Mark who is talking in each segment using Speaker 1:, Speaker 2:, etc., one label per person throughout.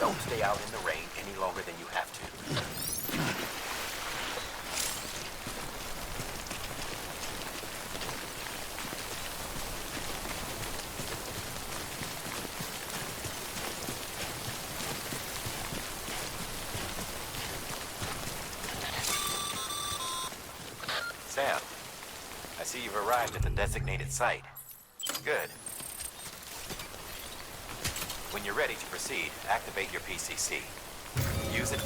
Speaker 1: Don't stay out in the rain any longer than you have to. Sam, I see you've arrived at the designated site. Good. When you're ready to proceed, activate your PCC. Use it.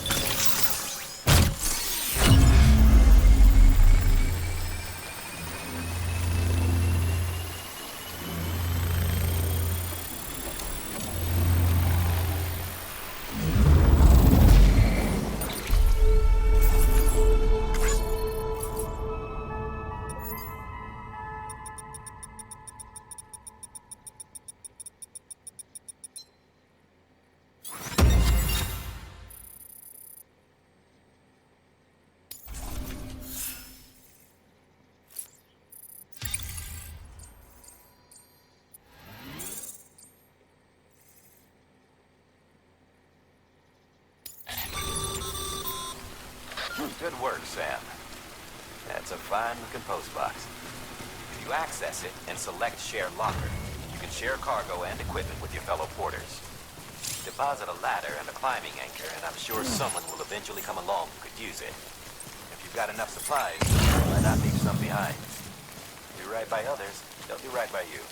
Speaker 1: Good work, Sam. That's a fine-looking post box. If you access it and select Share Locker, you can share cargo and equipment with your fellow porters. Deposit a ladder and a climbing anchor, and I'm sure someone will eventually come along who could use it. If you've got enough supplies, why not leave some behind? Do right by others, they'll do right by you.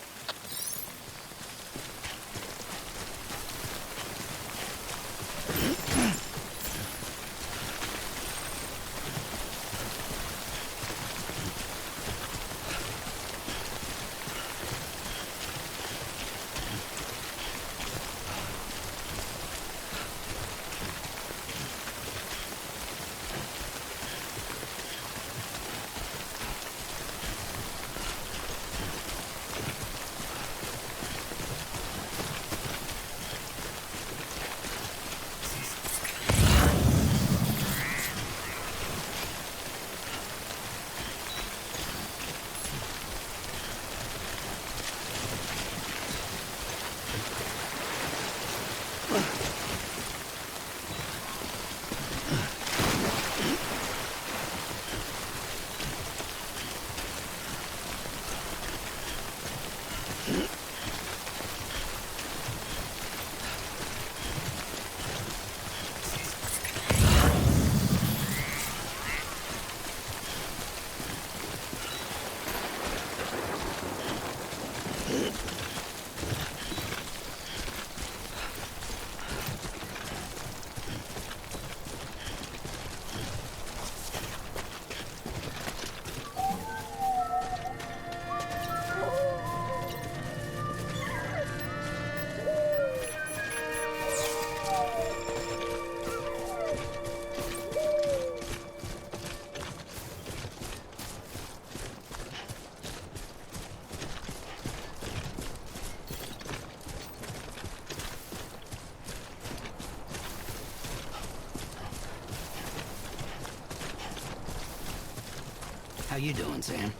Speaker 2: How you doing, Sam?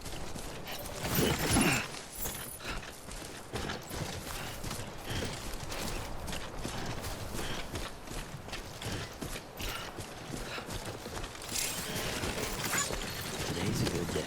Speaker 2: Today's a good day.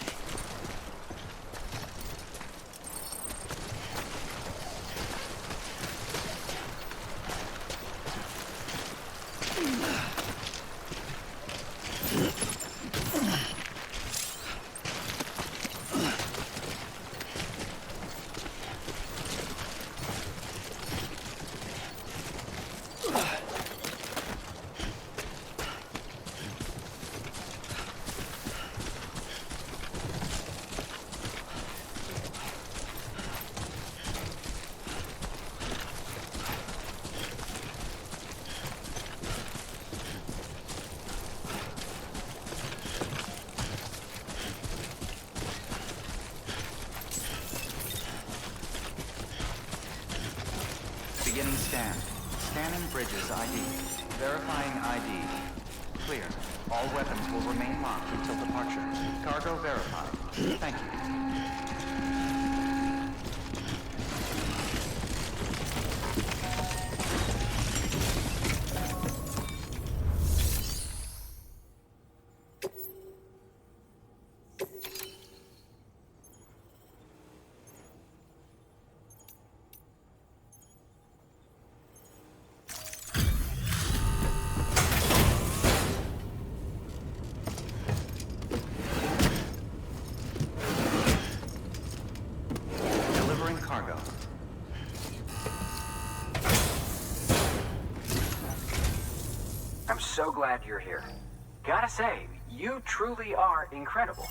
Speaker 3: Beginning scan. Scanning bridges ID. Verifying ID. Clear. All weapons will remain locked until departure. Cargo verified. Thank you.
Speaker 4: I'm so glad you're here. Gotta say, you truly are incredible.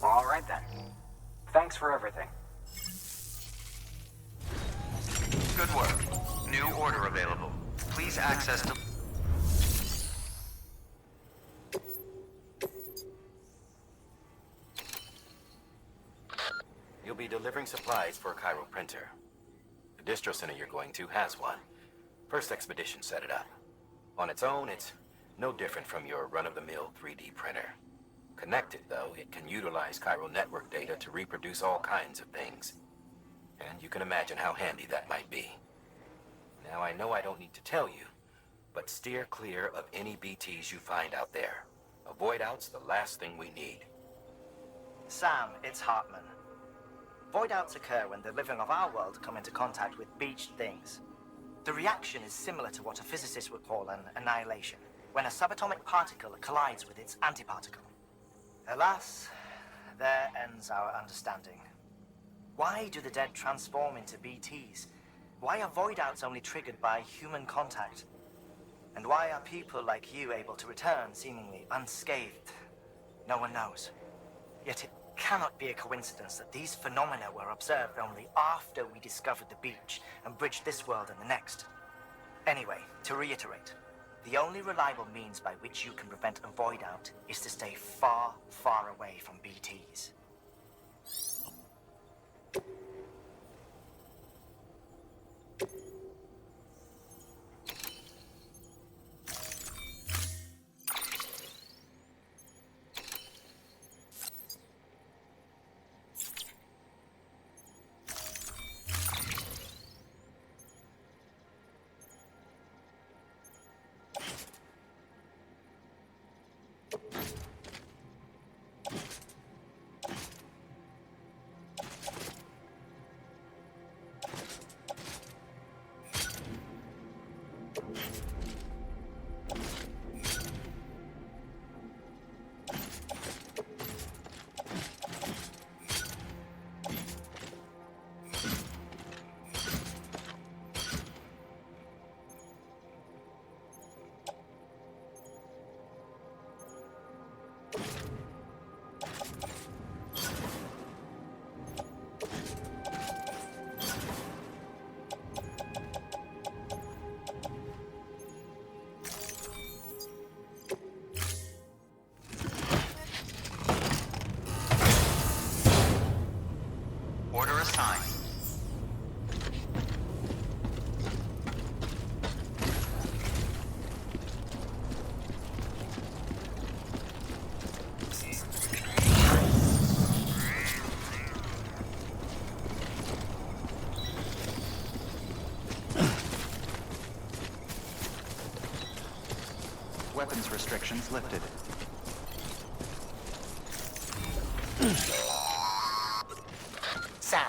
Speaker 4: All right then. Thanks for everything.
Speaker 3: Good work. New order available. Please access to...
Speaker 1: You'll be delivering supplies for a Cairo printer. The distro center you're going to has one. First expedition set it up. On its own, it's no different from your run-of-the-mill 3D printer. Connected, though, it can utilize Cairo network data to reproduce all kinds of things. And you can imagine how handy that might be. Now, I know I don't need to tell you, but steer clear of any BTs you find out there. Avoid out's the last thing we need.
Speaker 5: Sam, it's Hartman. Void outs occur when the living of our world come into contact with beached things. The reaction is similar to what a physicist would call an annihilation, when a subatomic particle collides with its antiparticle. Alas, there ends our understanding. Why do the dead transform into BTs? Why are void outs only triggered by human contact? And why are people like you able to return seemingly unscathed? No one knows. Yet it cannot be a coincidence that these phenomena were observed only after we discovered the beach and bridged this world and the next. Anyway, to reiterate, the only reliable means by which you can prevent a void out is to stay far, far away from BTs.
Speaker 3: Order assigned. Weapons restrictions lifted.
Speaker 6: Sam,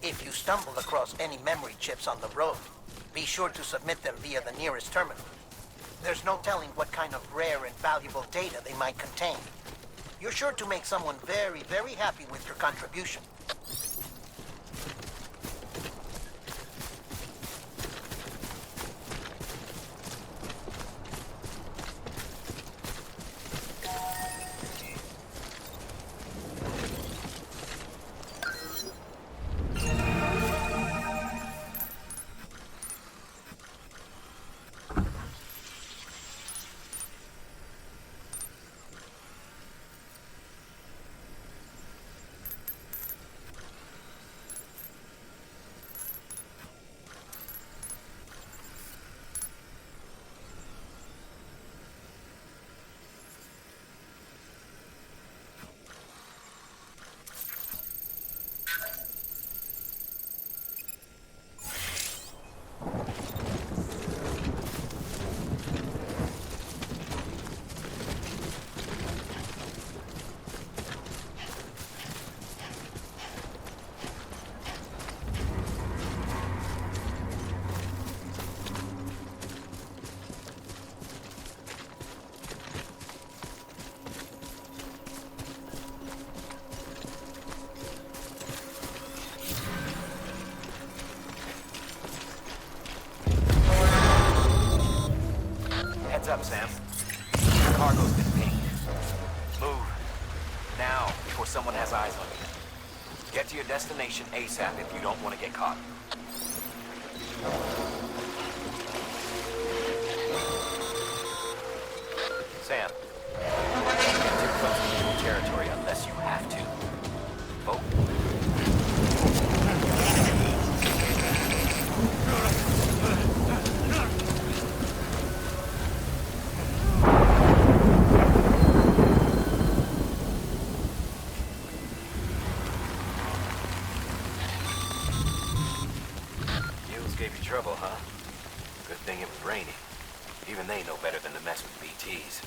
Speaker 6: if you stumble across any memory chips on the road, be sure to submit them via the nearest terminal. There's no telling what kind of rare and valuable data they might contain. You're sure to make someone very, very happy with your contribution.
Speaker 1: Heads up, Sam. Your cargo's been pinged. Move. Now, before someone has eyes on you. Get to your destination ASAP if you don't want to get caught. Sam, don't get too close to enemy territory unless you have to. Oh. Mules gave you trouble, huh? Good thing it was raining. Even they know better than to mess with BTs.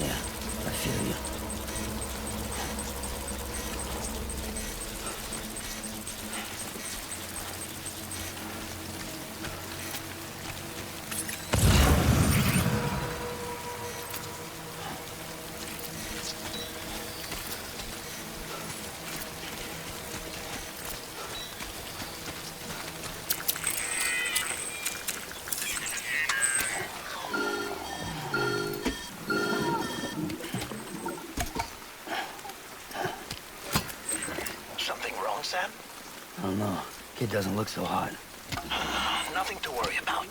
Speaker 2: Yeah, I feel you.
Speaker 6: Something wrong, Sam?
Speaker 2: I don't know. Kid doesn't look so hot.
Speaker 6: Nothing to worry about.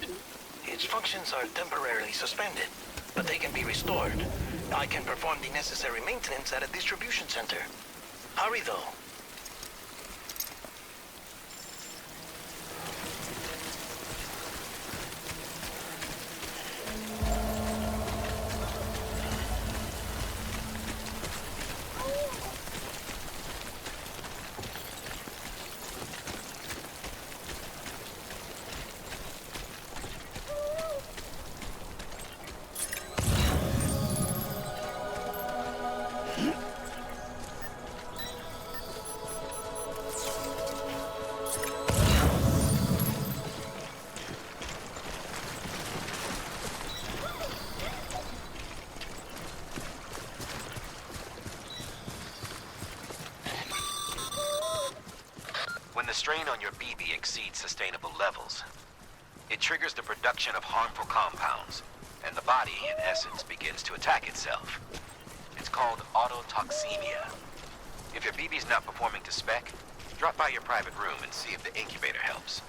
Speaker 6: Its functions are temporarily suspended, but they can be restored. I can perform the necessary maintenance at a distribution center. Hurry, though.
Speaker 1: When the strain on your BB exceeds sustainable levels, it triggers the production of harmful compounds, and the body, in essence, begins to attack itself. It's called autotoxemia. If your BB's not performing to spec, drop by your private room and see if the incubator helps.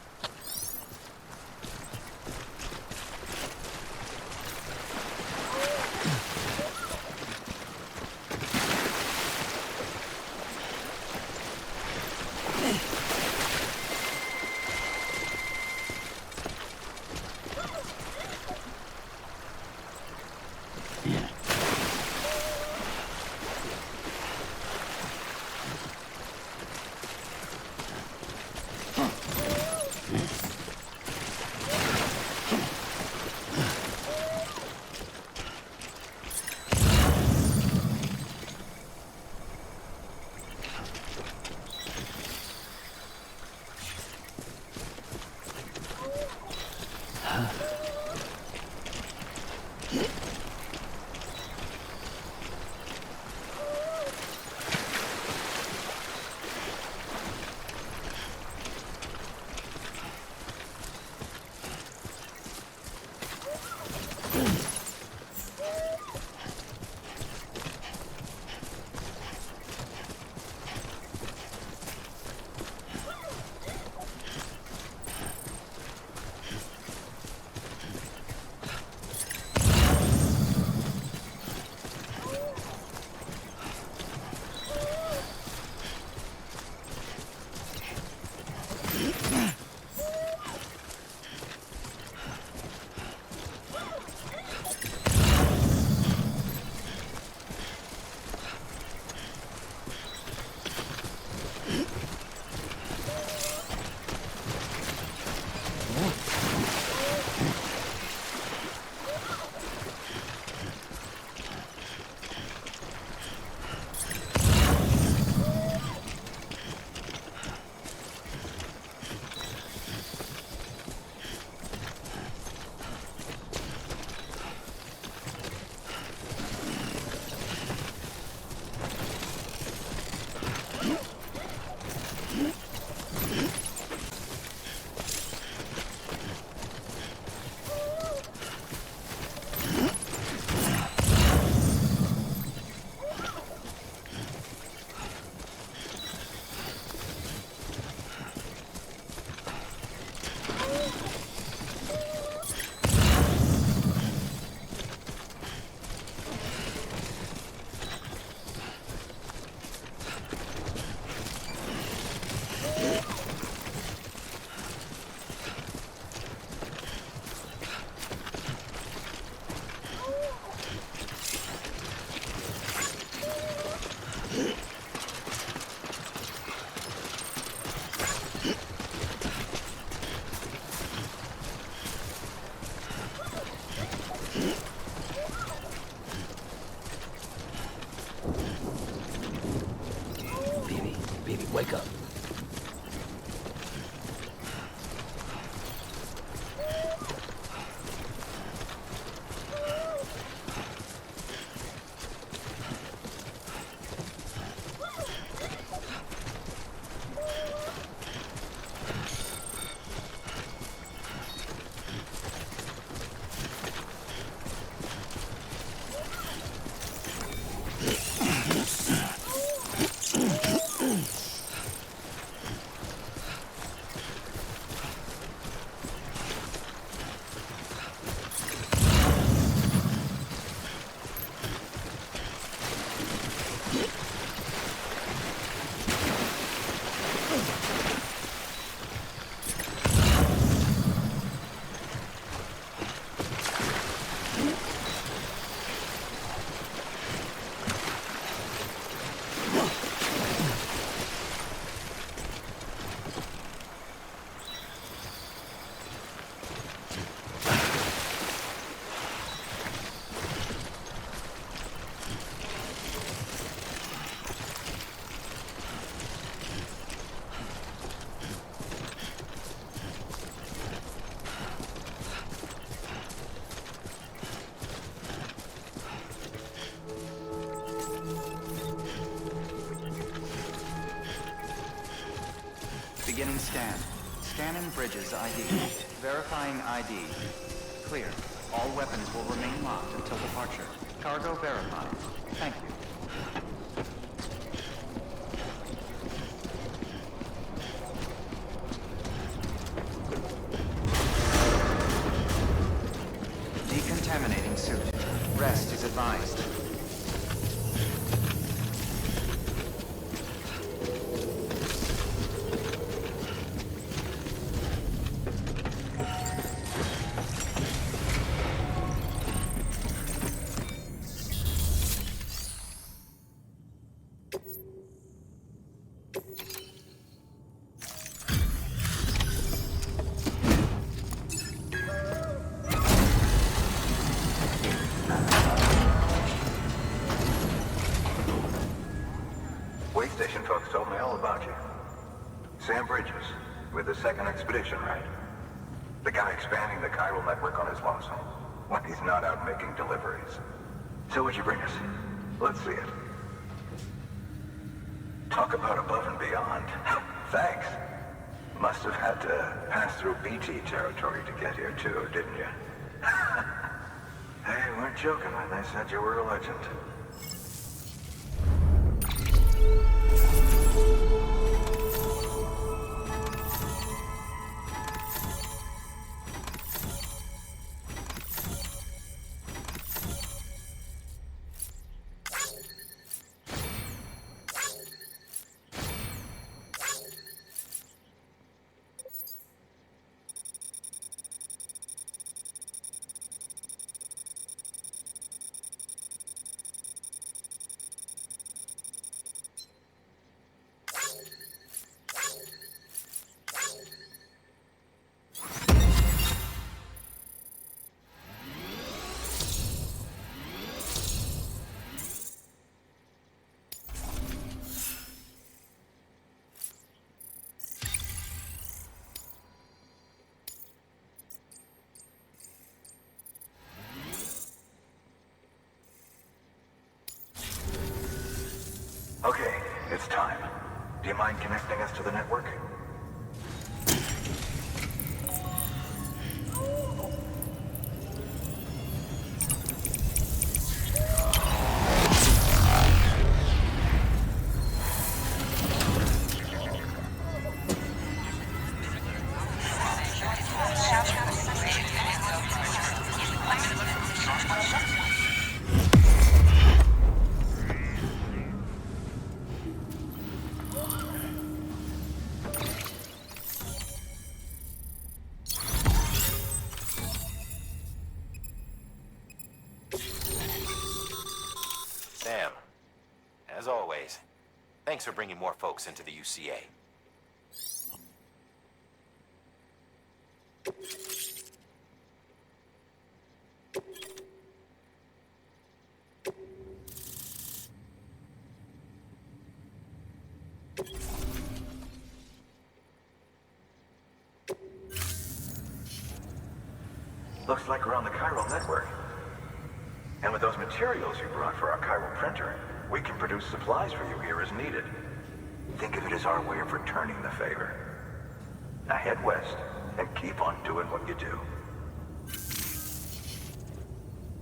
Speaker 3: Beginning scan. Scanning bridges ID. Verifying ID. Clear. All weapons will remain locked until departure. Cargo verified. Thank you. Decontaminating suit. Rest is advised.
Speaker 7: Way station folks told me all about you. Sam Bridges, with the second expedition, right? The guy expanding the chiral network on his lonesome, when he's not out making deliveries. So what'd you bring us? Let's see it. Talk about above and beyond. Thanks. Must have had to pass through BT territory to get here too, didn't you? Hey, weren't joking when they said you were a legend. Okay, it's time. Do you mind connecting us to the network?
Speaker 1: Sam, as always, thanks for bringing more folks into the UCA.
Speaker 7: Looks like we're on the chiral network. And with those materials you brought for our chiral printer, we can produce supplies for you here as needed. Think of it as our way of returning the favor. Now head west and keep on doing what you do.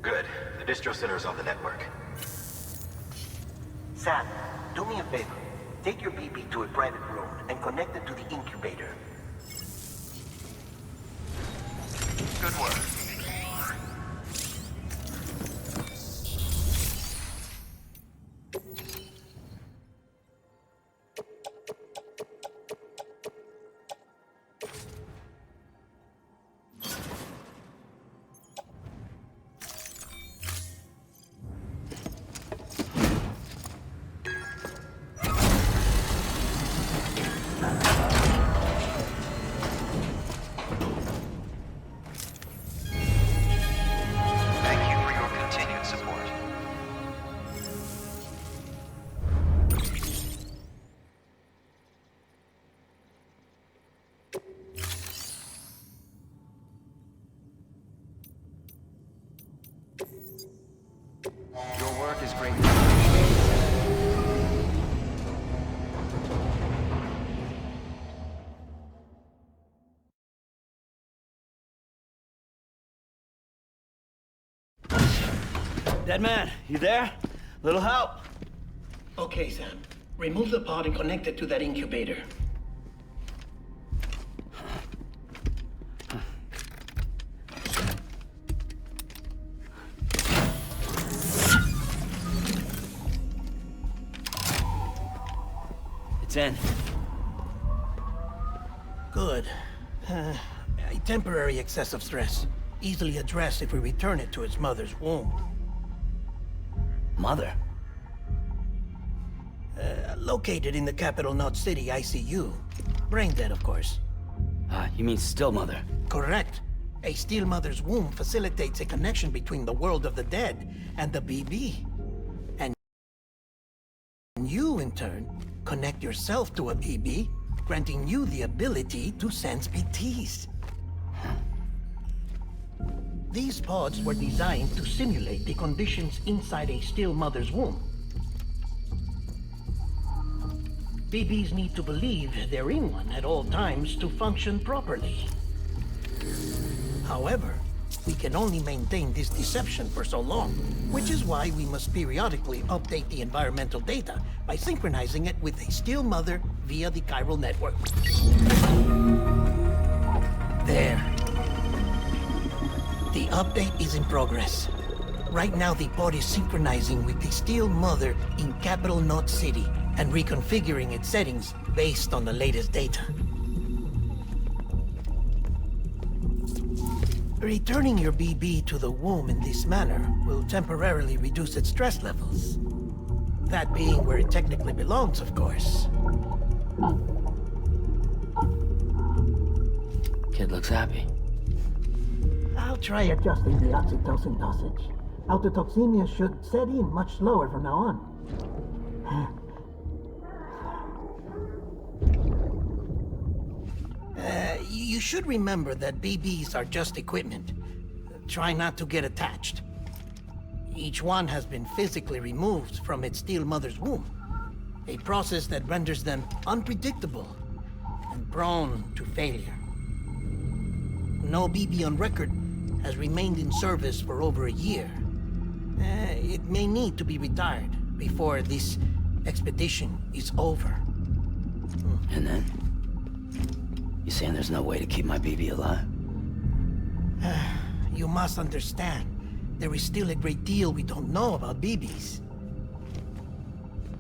Speaker 1: Good. The distro center is on the network.
Speaker 6: Sam, do me a favor. Take your BB to a private room and connect it to the incubator.
Speaker 3: Good work. Thank you for your continued support. Your work is greatly appreciated.
Speaker 2: Dead man, you there? Little help?
Speaker 8: Okay, Sam. Remove the pod and connect it to that incubator.
Speaker 2: It's in.
Speaker 8: Good. A temporary excessive stress. Easily addressed if we return it to its mother's womb.
Speaker 2: Mother?
Speaker 8: Located in the capital Knot City ICU. Brain dead, of course.
Speaker 2: You mean still mother?
Speaker 8: Correct. A steel mother's womb facilitates a connection between the world of the dead and the BB. And you, in turn, connect yourself to a BB, granting you the ability to sense BTs. These pods were designed to simulate the conditions inside a still mother's womb. BBs need to believe they're in one at all times to function properly. However, we can only maintain this deception for so long, which is why we must periodically update the environmental data by synchronizing it with a still mother via the chiral network. There. The update is in progress. Right now, the pod is synchronizing with the still mother in capital Knot City and reconfiguring its settings based on the latest data. Returning your BB to the womb in this manner will temporarily reduce its stress levels. That being where it technically belongs, of course.
Speaker 2: Kid looks happy.
Speaker 8: I'll try adjusting the oxytocin dosage. Autotoxemia should set in much slower from now on. You should remember that BBs are just equipment. Try not to get attached. Each one has been physically removed from its steel mother's womb. A process that renders them unpredictable and prone to failure. No BB on record has remained in service for over a year. It may need to be retired before this expedition is over.
Speaker 2: And then? You saying there's no way to keep my BB alive?
Speaker 8: You must understand, there is still a great deal we don't know about BBs.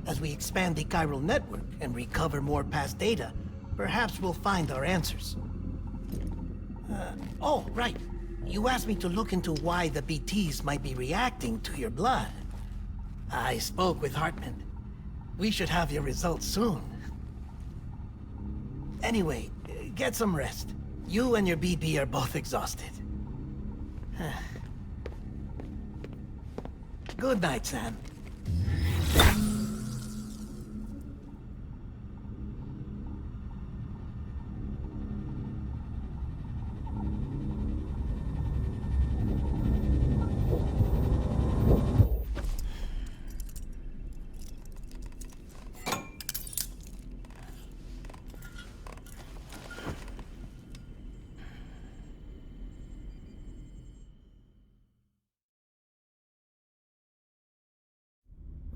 Speaker 8: As we expand the chiral network and recover more past data, perhaps we'll find our answers. Oh, right. You asked me to look into why the BTs might be reacting to your blood. I spoke with Hartman. We should have your results soon. Anyway, get some rest. You and your BB are both exhausted. Good night, Sam.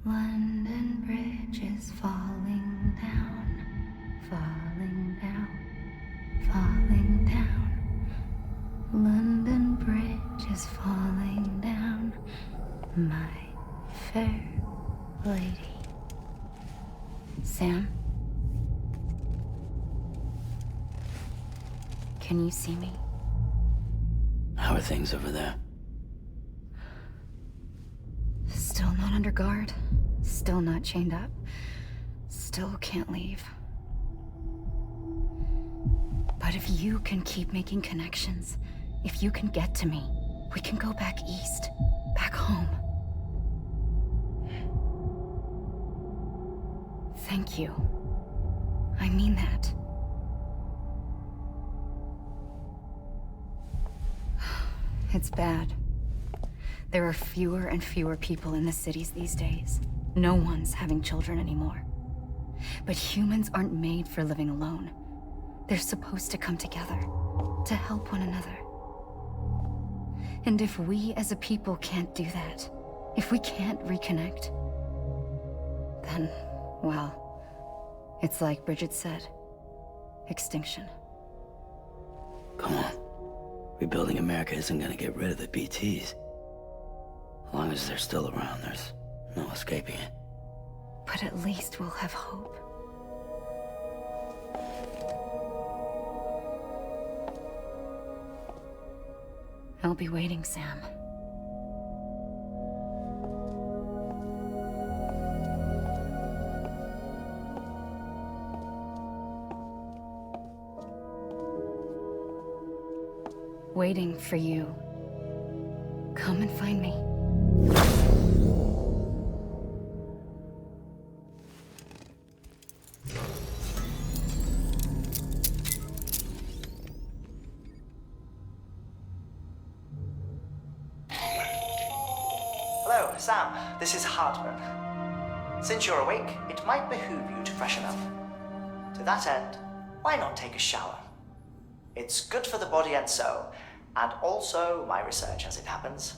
Speaker 9: London Bridge is falling down, falling down, falling down. London Bridge is falling down, my fair lady. Sam? Can you see me?
Speaker 2: How are things over there?
Speaker 9: Still not under guard. Still not chained up. Still can't leave. But if you can keep making connections, if you can get to me, we can go back east, back home. Thank you. I mean that. It's bad. There are fewer and fewer people in the cities these days. No one's having children anymore. But humans aren't made for living alone. They're supposed to come together, to help one another. And if we as a people can't do that, If we can't reconnect, then, well, it's like Bridget said. Extinction.
Speaker 2: Come on. Rebuilding America isn't gonna get rid of the BTs. As long as they're still around, there's no escaping it.
Speaker 9: But at least we'll have hope. I'll be waiting, Sam. Waiting for you. Come and find me.
Speaker 5: Hello, Sam. This is Hartman. Since you're awake, it might behoove you to freshen up. To that end, why not take a shower? It's good for the body and soul, and also my research as it happens.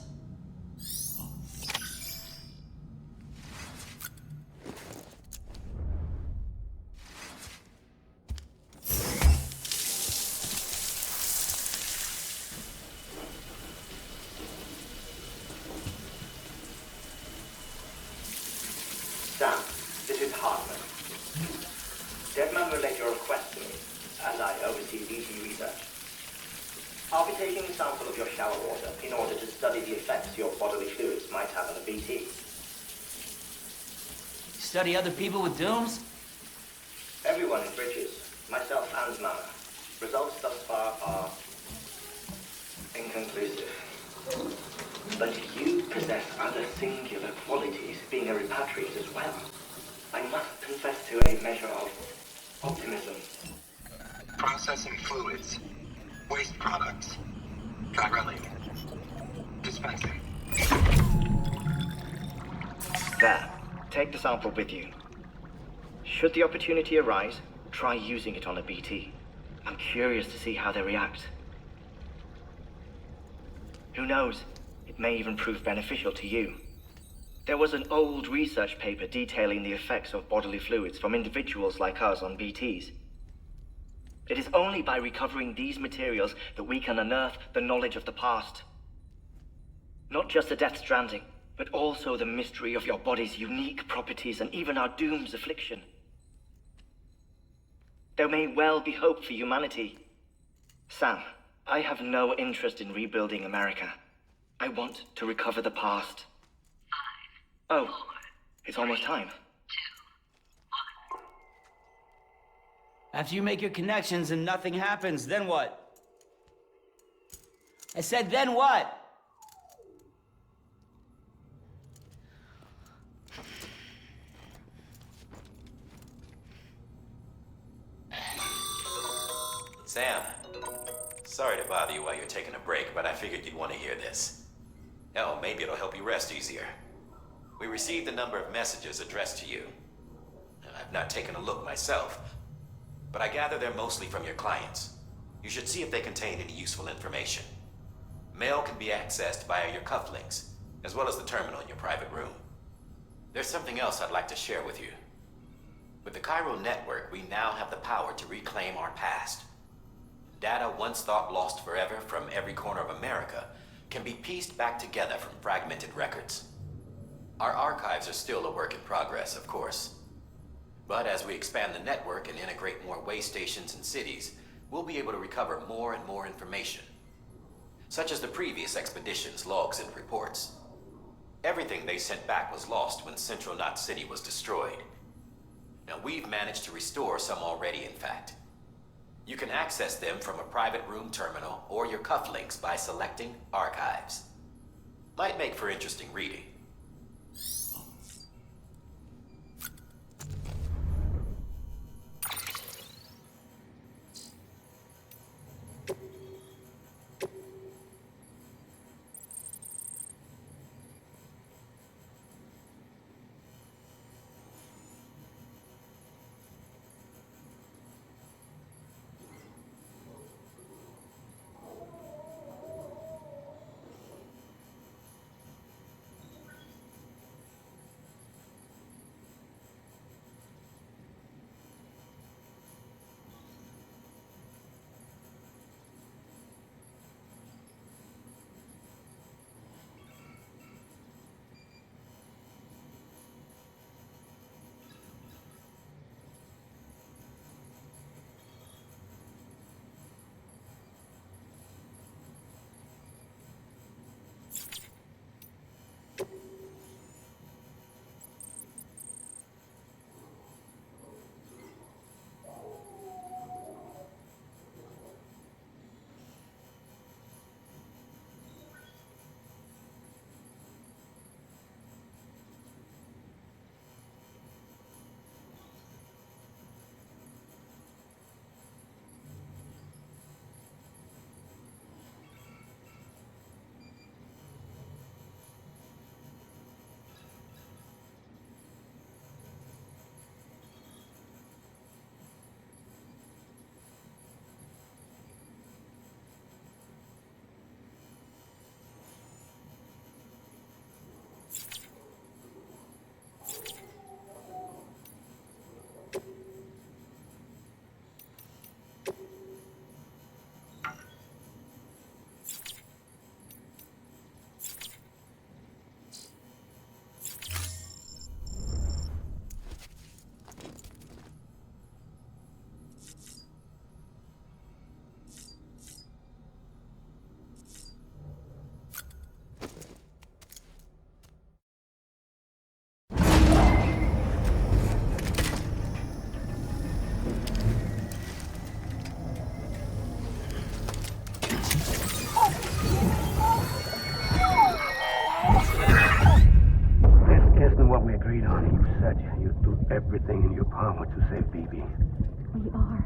Speaker 10: Sam, this is Hartman. Deadman relayed your request to me, as I oversee VT research. I'll be taking a sample of your shower water in order to study the effects your bodily fluids might have on a BT.
Speaker 11: Study other people with dooms?
Speaker 10: Everyone in Bridges, myself and Mama. Results thus far are inconclusive. But you possess other singular qualities, being a repatriate as well. I must confess to a measure of optimism.
Speaker 7: Processing fluids. Waste products. Drilling. Dispensing.
Speaker 5: There. Take the sample with you. Should the opportunity arise, try using it on a BT. I'm curious to see how they react. Who knows? It may even prove beneficial to you. There was an old research paper detailing the effects of bodily fluids from individuals like us on BTs. It is only by recovering these materials that we can unearth the knowledge of the past. Not just the Death Stranding, but also the mystery of your body's unique properties and even our doom's affliction. There may well be hope for humanity. Sam, I have no interest in rebuilding America. I want to recover the past. Oh, it's almost time.
Speaker 11: After you make your connections and nothing happens, then what? I said, then what?
Speaker 1: Sam, sorry to bother you while you're taking a break, but I figured you'd want to hear this. Hell, maybe it'll help you rest easier. We received a number of messages addressed to you. I've not taken a look myself, but I gather they're mostly from your clients. You should see if they contain any useful information. Mail can be accessed via your cufflinks, as well as the terminal in your private room. There's something else I'd like to share with you. With the Chiral Network, we now have the power to reclaim our past. Data once thought lost forever from every corner of America can be pieced back together from fragmented records. Our archives are still a work in progress, of course. But as we expand the network and integrate more way stations and cities, we'll be able to recover more and more information, such as the previous expedition's logs and reports. Everything they sent back was lost when Central Knot City was destroyed. Now, we've managed to restore some already, in fact. You can access them from a private room terminal or your cufflinks by selecting Archives. Might make for interesting reading.
Speaker 12: what we agreed on. You said you'd do everything in your power to save BB.
Speaker 13: We are.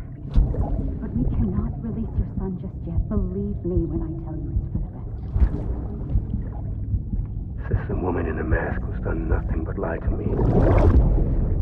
Speaker 13: But we cannot release your son just yet. Believe me when I tell you it's for the best.
Speaker 12: This woman in a mask who's done nothing but lie to me.